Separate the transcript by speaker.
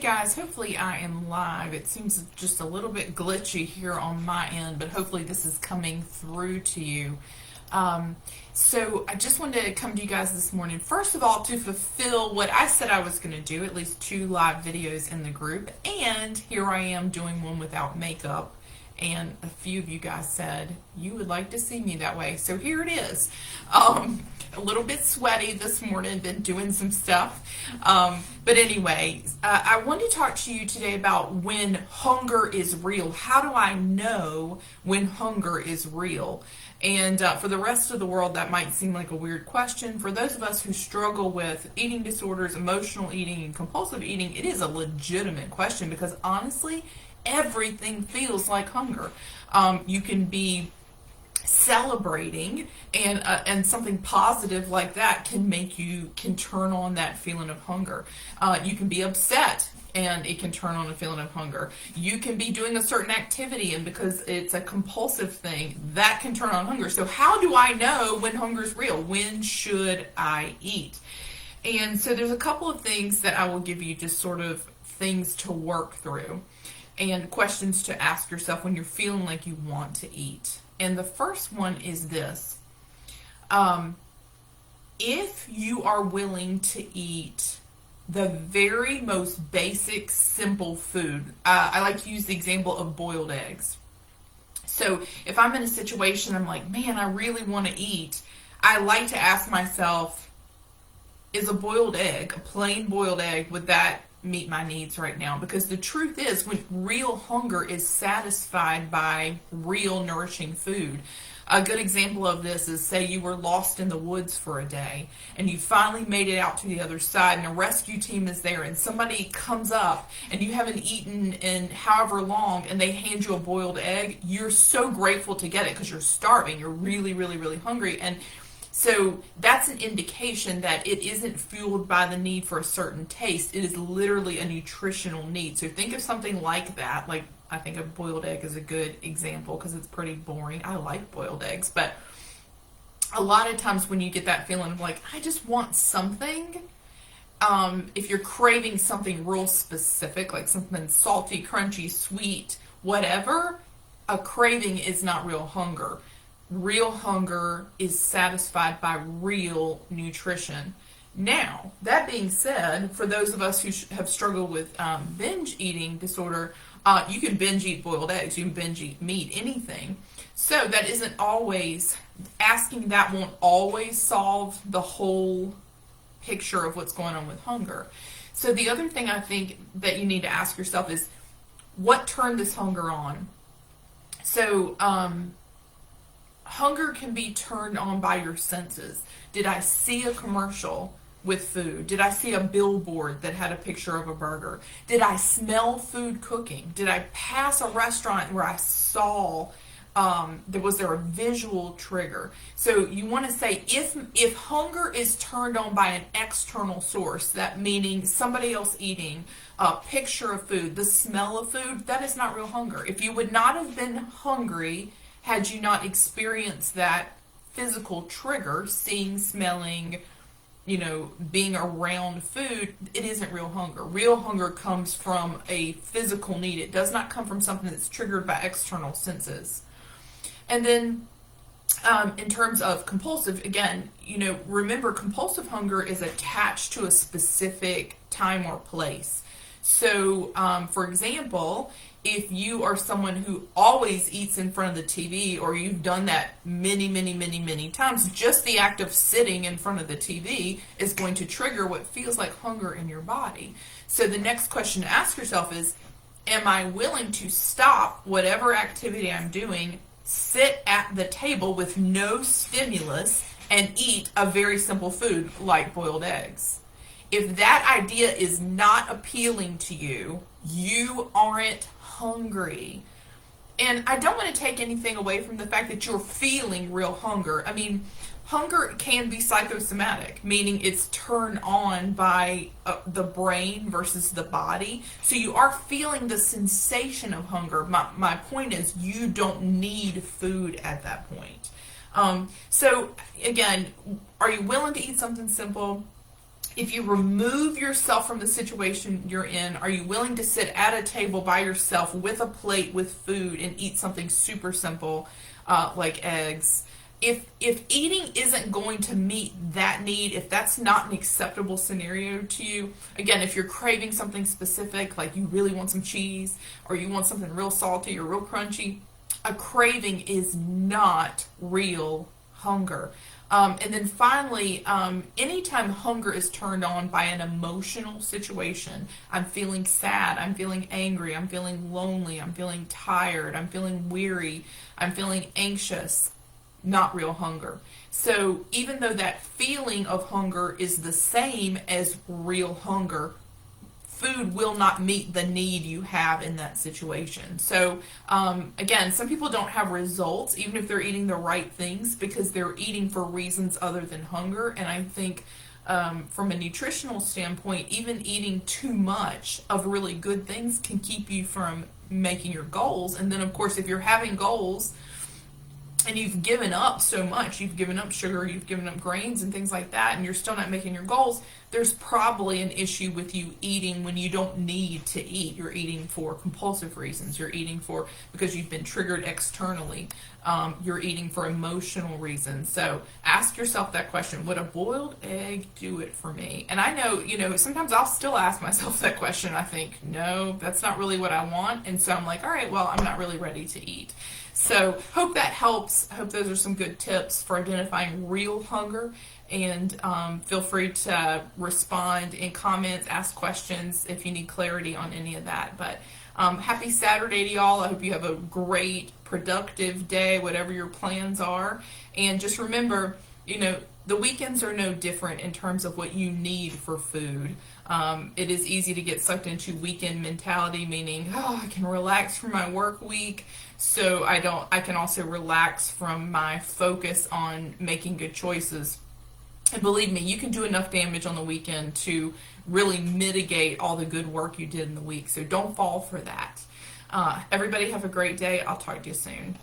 Speaker 1: guys, hopefully I am live. It seems just a little bit glitchy here on my end, but hopefully this is coming through to you. So I just wanted to come to you guys this morning, first of all, to fulfill what I said I was going to do, at least 2 live videos in the group, and here I am doing one without makeup. And a few of you guys said you would like to see me that way, so here it is. A little bit sweaty this morning, been doing some stuff. But anyway, I want to talk to you today about when hunger is real. How do I know when hunger is real? And for the rest of the world, that might seem like a weird question. For those of us who struggle with eating disorders, emotional eating, and compulsive eating, it is a legitimate question because honestly, everything feels like hunger. You can be celebrating and something positive like that can turn on that feeling of hunger. You can be upset and it can turn on a feeling of hunger. You can be doing a certain activity, and because it's a compulsive thing, that can turn on hunger. So how do I know when hunger is real? When should I eat? And so there's a couple of things that I will give you, just sort of things to work through and questions to ask yourself when you're feeling like you want to eat. And the first one is this. If you are willing to eat the very most basic, simple food, I like to use the example of boiled eggs. So if I'm in a situation, I'm like, man, I really want to eat, I like to ask myself, is a boiled egg, a plain boiled egg, would that meet my needs right now? Because the truth is, when real hunger is satisfied by real nourishing food. A good example of this is, say you were lost in the woods for a day and you finally made it out to the other side and a rescue team is there and somebody comes up and you haven't eaten in however long and they hand you a boiled egg. You're so grateful to get it because you're starving. You're really, really, really hungry. And so that's an indication that it isn't fueled by the need for a certain taste. It is literally a nutritional need. So think of something like that. Like, I think a boiled egg is a good example because it's pretty boring. I like boiled eggs, but a lot of times when you get that feeling of like, I just want something, if you're craving something real specific, like something salty, crunchy, sweet, whatever, a craving is not real hunger. Real hunger is satisfied by real nutrition. Now, that being said, for those of us who have struggled with binge eating disorder, you can binge eat boiled eggs, you can binge eat meat, anything. So that isn't always, asking that won't always solve the whole picture of what's going on with hunger. So the other thing I think that you need to ask yourself is, what turned this hunger on? So, hunger can be turned on by your senses. Did I see a commercial with food? Did I see a billboard that had a picture of a burger? Did I smell food cooking? Did I pass a restaurant where I saw, was there a visual trigger? So you want to say, if hunger is turned on by an external source, that meaning somebody else eating, a picture of food, the smell of food, that is not real hunger. If you would not have been hungry had you not experienced that physical trigger, seeing, smelling, being around food, it isn't real hunger. Real hunger comes from a physical need. It does not come from something that's triggered by external senses. And then in terms of compulsive, again, remember, compulsive hunger is attached to a specific time or place. So, for example, if you are someone who always eats in front of the TV, or you've done that many, many, many, many times, just the act of sitting in front of the TV is going to trigger what feels like hunger in your body. So the next question to ask yourself is, am I willing to stop whatever activity I'm doing, sit at the table with no stimulus, and eat a very simple food like boiled eggs? If that idea is not appealing to you, you aren't hungry. And I don't want to take anything away from the fact that you're feeling real hunger. I mean, hunger can be psychosomatic, meaning it's turned on by the brain versus the body. So you are feeling the sensation of hunger. My point is, you don't need food at that point. So again, are you willing to eat something simple? If you remove yourself from the situation you're in, are you willing to sit at a table by yourself with a plate with food and eat something super simple, like eggs? If eating isn't going to meet that need, if that's not an acceptable scenario to you, again, if you're craving something specific, like you really want some cheese or you want something real salty or real crunchy, a craving is not real hunger. And then finally, anytime hunger is turned on by an emotional situation, I'm feeling sad, I'm feeling angry, I'm feeling lonely, I'm feeling tired, I'm feeling weary, I'm feeling anxious, not real hunger. So even though that feeling of hunger is the same as real hunger, food will not meet the need you have in that situation. So again, some people don't have results even if they're eating the right things because they're eating for reasons other than hunger. And I think from a nutritional standpoint, even eating too much of really good things can keep you from making your goals. And then of course, if you're having goals and you've given up so much, you've given up sugar, you've given up grains and things like that, and you're still not making your goals, there's probably an issue with you eating when you don't need to eat. You're eating for compulsive reasons. You're eating for because you've been triggered externally. You're eating for emotional reasons. So ask yourself that question: would a boiled egg do it for me? And I know, sometimes I'll still ask myself that question. I think, no, that's not really what I want. And so I'm like, all right, well, I'm not really ready to eat. So hope that helps. I hope those are some good tips for identifying real hunger. And feel free to respond in comments, ask questions if you need clarity on any of that. But happy Saturday to y'all. I hope you have a great, productive day, whatever your plans are. And just remember, the weekends are no different in terms of what you need for food. It is easy to get sucked into weekend mentality, meaning, I can relax from my work week, so I can also relax from my focus on making good choices. And believe me, you can do enough damage on the weekend to really mitigate all the good work you did in the week. So don't fall for that. Everybody have a great day. I'll talk to you soon.